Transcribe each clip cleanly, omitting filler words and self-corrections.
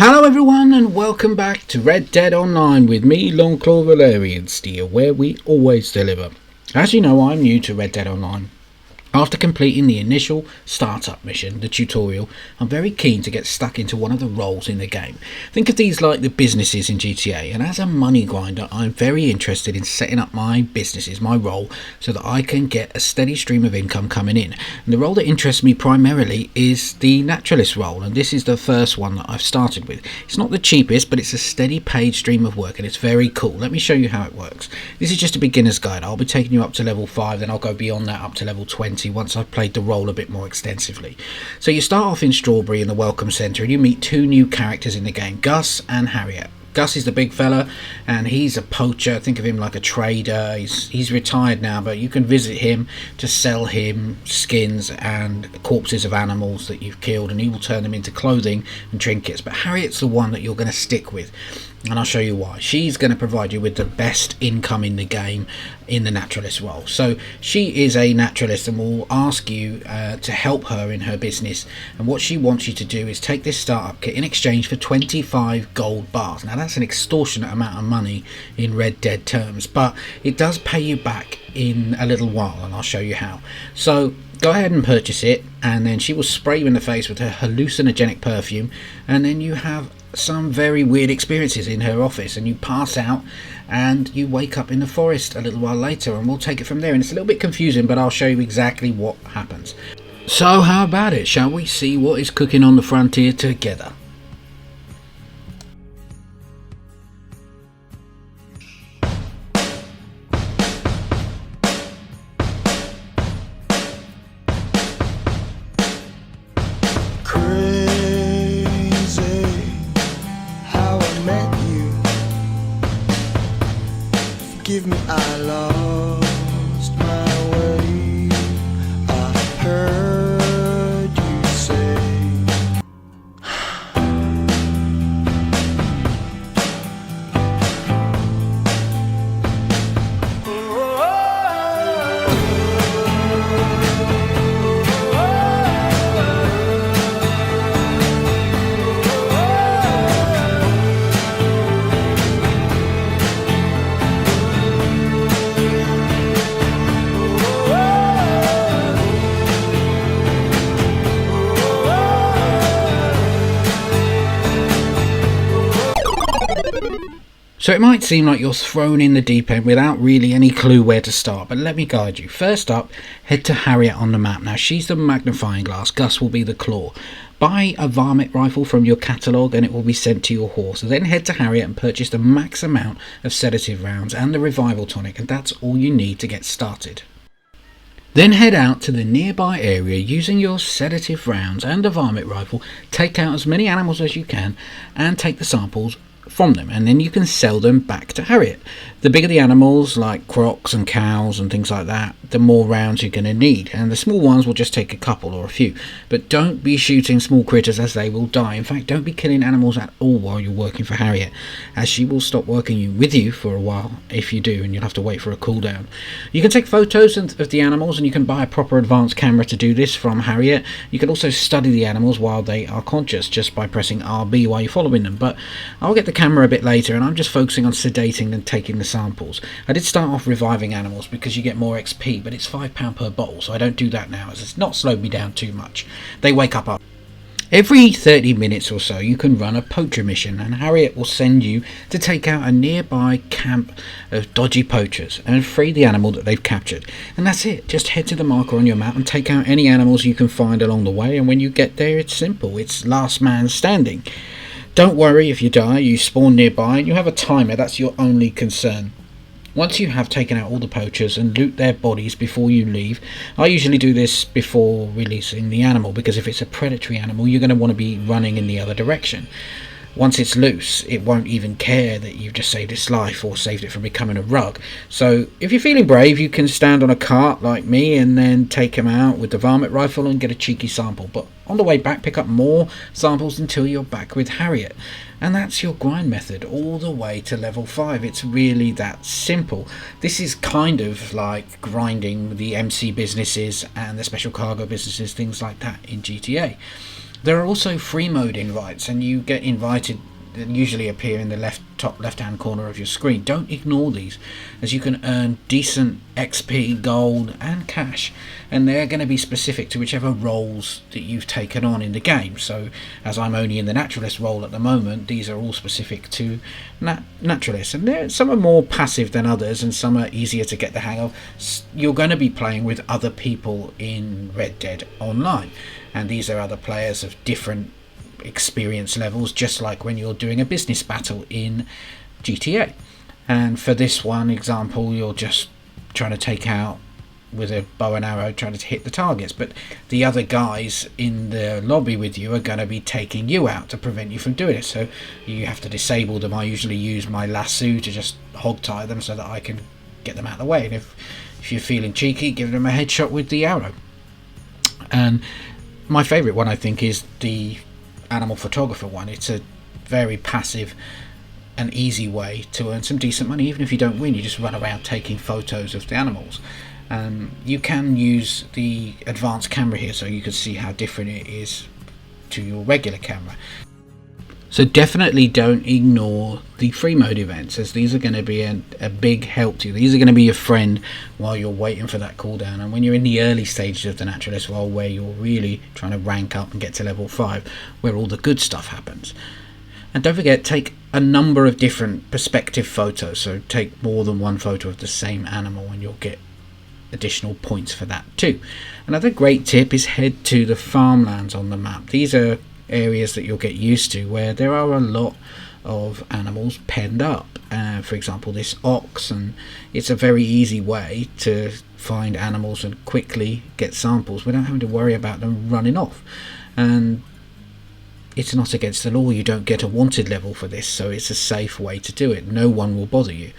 Hello everyone and welcome back to Red Dead Online with me, Longclaw Valerian Steel, where we always deliver. As you know, I'm new to Red Dead Online. After completing the initial startup mission, the tutorial, I'm very keen to get stuck into one of the roles in the game. Think of these like the businesses in GTA, and as a money grinder I'm very interested in setting up my businesses, my role, so that I can get a steady stream of income coming in. And the role that interests me primarily is the Naturalist role, and this is the first one that I've started with. It's not the cheapest, but it's a steady paid stream of work and it's very cool. Let me show you how it works. This is just a beginner's guide. I'll be taking you up to level 5, then I'll go beyond that up to level 20 once I've played the role a bit more extensively. So you start off in Strawberry in the Welcome Centre and you meet two new characters in the game, Gus and Harriet. Gus is the big fella and he's a poacher. Think of him like a trader. He's retired now, but you can visit him to sell him skins and corpses of animals that you've killed, and he will turn them into clothing and trinkets. But Harriet's the one that you're going to stick with, and I'll show you why. She's going to provide you with the best income in the game in the Naturalist role. So she is a naturalist and will ask you to help her in her business, and what she wants you to do is take this startup kit in exchange for 25 gold bars. Now that's an extortionate amount of money in Red Dead terms, but it does pay you back in a little while, and I'll show you how. So go ahead and purchase it, and then she will spray you in the face with her hallucinogenic perfume, and then you have some very weird experiences in her office, and you pass out and you wake up in the forest a little while later, and we'll take it from there. And it's a little bit confusing, but I'll show you exactly what happens. So how about it? Shall we see what is cooking on the frontier together? Give me, I lost my way. I heard you say So it might seem like you're thrown in the deep end without really any clue where to start, but let me guide you. First up, head to Harriet on the map. Now she's the magnifying glass, Gus will be the claw. Buy a varmint rifle from your catalogue and it will be sent to your horse. Then head to Harriet and purchase the max amount of sedative rounds and the revival tonic, and that's all you need to get started. Then head out to the nearby area using your sedative rounds and the varmint rifle. Take out as many animals as you can and take the samples from them, and then you can sell them back to Harriet. The bigger the animals, like crocs and cows and things like that, the more rounds you're going to need, and the small ones will just take a couple or a few. But don't be shooting small critters, as they will die. In fact, don't be killing animals at all while you're working for Harriet, as she will stop working with you for a while if you do, and you'll have to wait for a cooldown. You can take photos of the animals, and you can buy a proper advanced camera to do this from Harriet. You can also study the animals while they are conscious just by pressing RB while you're following them, but I'll get the camera a bit later, and I'm just focusing on sedating and taking the samples. I did start off reviving animals because you get more XP, but it's £5 per bottle, so I don't do that now, as it's not slowed me down too much. They wake up after. Every 30 minutes or so you can run a poacher mission, and Harriet will send you to take out a nearby camp of dodgy poachers and free the animal that they've captured. And that's it. Just head to the marker on your map and take out any animals you can find along the way, and when you get there it's simple. It's last man standing. Don't worry if you die, you spawn nearby and you have a timer, that's your only concern. Once you have taken out all the poachers and loot their bodies before you leave, I usually do this before releasing the animal, because if it's a predatory animal you're going to want to be running in the other direction. Once it's loose, it won't even care that you've just saved its life or saved it from becoming a rug. So if you're feeling brave, you can stand on a cart like me and then take him out with the varmint rifle and get a cheeky sample. But on the way back, pick up more samples until you're back with Harriet. And that's your grind method all the way to level 5. It's really that simple. This is kind of like grinding the MC businesses and the special cargo businesses, things like that in GTA. There are also free mode invites, and you get invited that usually appear in the top left hand corner of your screen. Don't ignore these, as you can earn decent XP, gold and cash, and they're going to be specific to whichever roles that you've taken on in the game. So as I'm only in the Naturalist role at the moment, these are all specific to Naturalist, and some are more passive than others and some are easier to get the hang of. You're going to be playing with other people in Red Dead Online, and these are other players of different experience levels, just like when you're doing a business battle in GTA. And for this one example, you're just trying to take out with a bow and arrow, trying to hit the targets, but the other guys in the lobby with you are going to be taking you out to prevent you from doing it, so you have to disable them. I usually use my lasso to just hog tie them so that I can get them out of the way, and if you're feeling cheeky, give them a headshot with the arrow. And my favourite one, I think, is the animal photographer one. It's a very passive and easy way to earn some decent money. Even if you don't win, you just run around taking photos of the animals. You can use the advanced camera here, so you can see how different it is to your regular camera. So definitely don't ignore the free mode events, as these are going to be a big help to you. These are going to be your friend while you're waiting for that cooldown, and when you're in the early stages of the Naturalist role, where you're really trying to rank up and get to level 5, where all the good stuff happens. And don't forget, take a number of different perspective photos, so take more than one photo of the same animal and you'll get additional points for that too. Another great tip is head to the farmlands on the map. These are areas that you'll get used to, where there are a lot of animals penned up. For example, this ox, and it's a very easy way to find animals and quickly get samples without having to worry about them running off. And it's not against the law. You don't get a wanted level for this, so it's a safe way to do it. No one will bother you.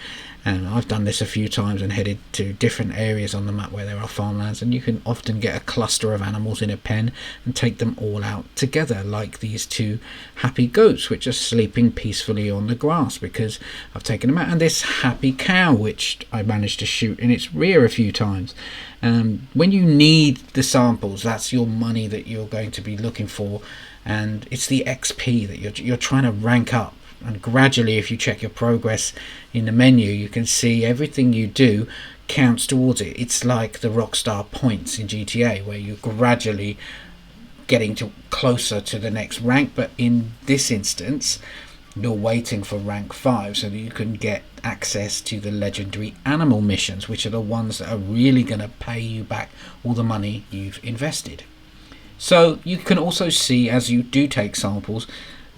And I've done this a few times and headed to different areas on the map where there are farmlands, and you can often get a cluster of animals in a pen and take them all out together, like these two happy goats which are sleeping peacefully on the grass because I've taken them out, and this happy cow which I managed to shoot in its rear a few times. When you need the samples, that's your money that you're going to be looking for, and it's the XP that you're trying to rank up. And gradually, if you check your progress in the menu, you can see everything you do counts towards it. It's like the Rockstar points in GTA, where you're gradually getting closer to the next rank, but in this instance you're waiting for rank 5 so that you can get access to the legendary animal missions, which are the ones that are really going to pay you back all the money you've invested. So you can also see, as you do take samples,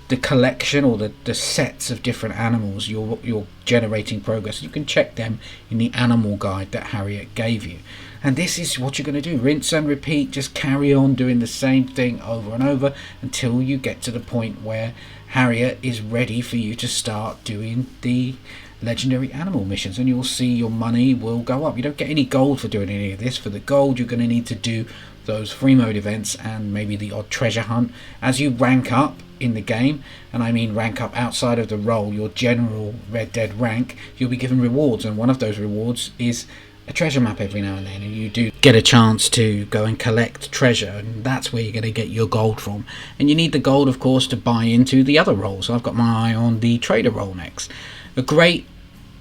the collection or the sets of different animals you're generating progress. You can check them in the animal guide that Harriet gave you, and this is what you're going to do. Rinse and repeat. Just carry on doing the same thing over and over until you get to the point where Harriet is ready for you to start doing the legendary animal missions, and you'll see your money will go up. You don't get any gold for doing any of this. For the gold, you're going to need to do those free mode events and maybe the odd treasure hunt. As you rank up in the game, and I mean rank up outside of the role, your general Red Dead rank, you'll be given rewards, and one of those rewards is a treasure map every now and then, and you do get a chance to go and collect treasure, and that's where you're going to get your gold from. And you need the gold, of course, to buy into the other roles. I've got my eye on the trader role next. A great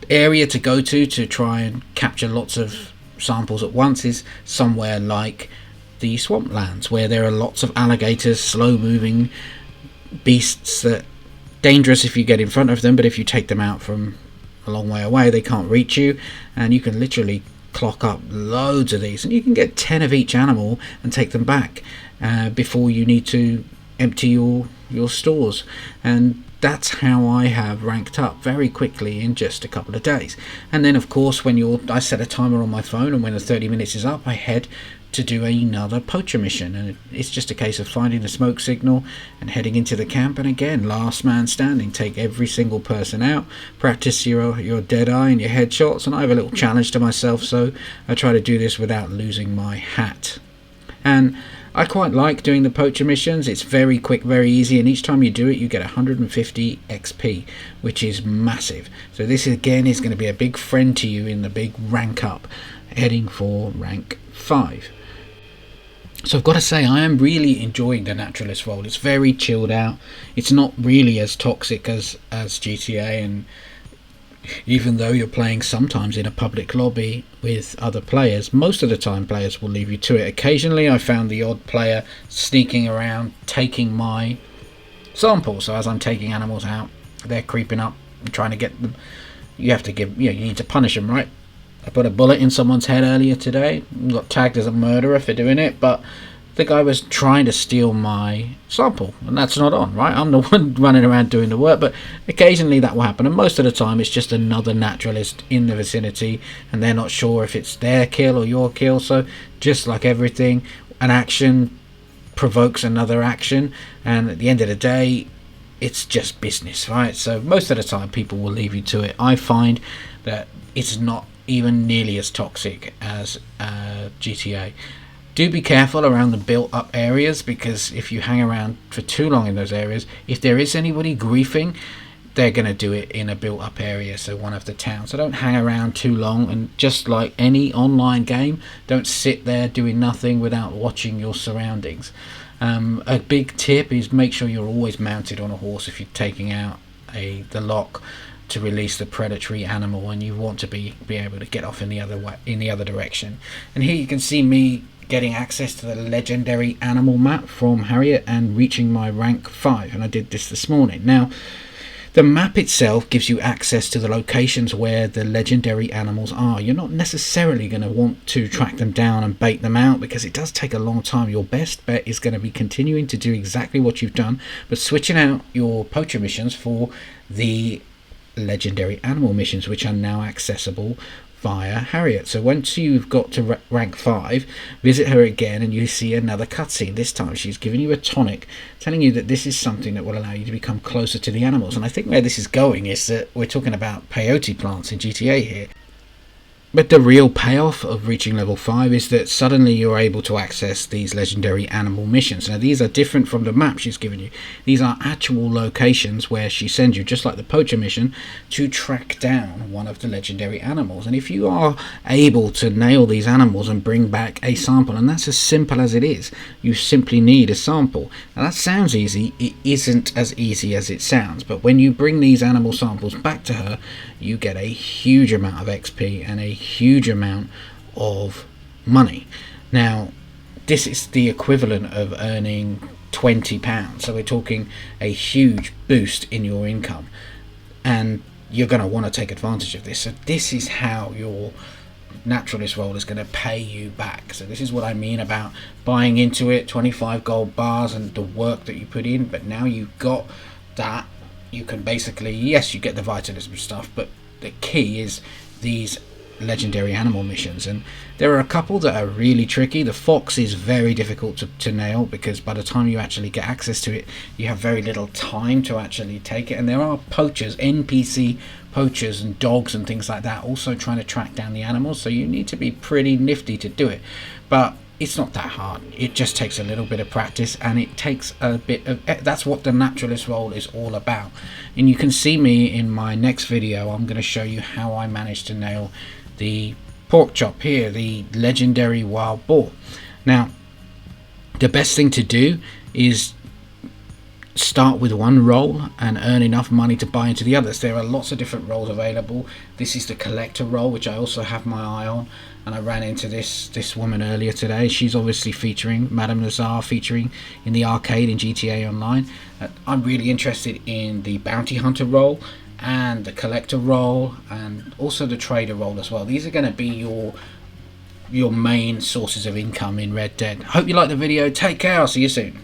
area to go to try and capture lots of samples at once is somewhere like the swamplands, where there are lots of alligators, slow moving beasts that dangerous if you get in front of them, but if you take them out from a long way away, they can't reach you, and you can literally clock up loads of these, and you can get 10 of each animal and take them back before you need to empty your stores. And that's how I have ranked up very quickly in just a couple of days. And then of course, I set a timer on my phone, and when the 30 minutes is up, I head to do another poacher mission, and it's just a case of finding the smoke signal and heading into the camp, and again, last man standing, take every single person out, practice your dead eye and your headshots. And I have a little challenge to myself, so I try to do this without losing my hat. And I quite like doing the poacher missions. It's very quick, very easy, and each time you do it you get 150 XP, which is massive. So this again is going to be a big friend to you in the big rank up, heading for rank 5. So I've got to say, I am really enjoying the Naturalist role. It's very chilled out. It's not really as toxic as GTA, and even though you're playing sometimes in a public lobby with other players, most of the time players will leave you to it. Occasionally I found the odd player sneaking around taking my sample. So as I'm taking animals out, they're creeping up and trying to get them. You have to give, you need to punish them, right? I put a bullet in someone's head earlier today, got tagged as a murderer for doing it, but the guy was trying to steal my sample, and that's not on, right? I'm the one running around doing the work, but occasionally that will happen, and most of the time it's just another naturalist in the vicinity, and they're not sure if it's their kill or your kill. So just like everything, an action provokes another action, and at the end of the day, it's just business, right? So most of the time people will leave you to it. I find that it's not even nearly as toxic as GTA. Do be careful around the built up areas, because if you hang around for too long in those areas, if there is anybody griefing, they're going to do it in a built up area, so one of the towns. So don't hang around too long, and just like any online game, don't sit there doing nothing without watching your surroundings. A big tip is make sure you're always mounted on a horse if you're taking out the lock to release the predatory animal, and you want to be able to get off in the other direction. And here you can see me getting access to the legendary animal map from Harriet and reaching my rank 5, and I did this morning. Now the map itself gives you access to the locations where the legendary animals are. You're not necessarily going to want to track them down and bait them out, because it does take a long time. Your best bet is going to be continuing to do exactly what you've done, but switching out your poacher missions for the legendary animal missions, which are now accessible via Harriet. So once you've got to rank 5, visit her again and you see another cutscene. This time she's giving you a tonic, telling you that this is something that will allow you to become closer to the animals. And I think where this is going is that we're talking about peyote plants in GTA here. But the real payoff of reaching level 5 is that suddenly you're able to access these legendary animal missions. Now these are different from the map she's given you. These are actual locations where she sends you, just like the poacher mission, to track down one of the legendary animals. And if you are able to nail these animals and bring back a sample, and that's as simple as it is, you simply need a sample. Now that sounds easy. It isn't as easy as it sounds, but when you bring these animal samples back to her, you get a huge amount of XP and a huge amount of money. Now this is the equivalent of earning £20, so we're talking a huge boost in your income, and you're going to want to take advantage of this. So this is how your naturalist role is going to pay you back. So this is what I mean about buying into it, 25 gold bars and the work that you put in. But now you've got that, you can basically, yes, you get the vitalism stuff, but the key is these legendary animal missions, and there are a couple that are really tricky. The fox is very difficult to nail, because by the time you actually get access to it, you have very little time to actually take it. And there are poachers, NPC poachers and dogs and things like that, also trying to track down the animals, so you need to be pretty nifty to do it. But it's not that hard. It just takes a little bit of practice, and it takes a bit of, that's what the naturalist role is all about. And you can see me in my next video. I'm going to show you how I managed to nail the pork chop here, the legendary wild boar. Now the best thing to do is start with one role and earn enough money to buy into the others. There are lots of different roles available. This is the collector role, which I also have my eye on, and I ran into this woman earlier today. She's obviously featuring Madame Nazar, featuring in the arcade in GTA Online. I'm really interested in the bounty hunter role and the collector role, and also the trader role as well. These are going to be your main sources of income in Red Dead. Hope you liked the video. Take care. I'll see you soon.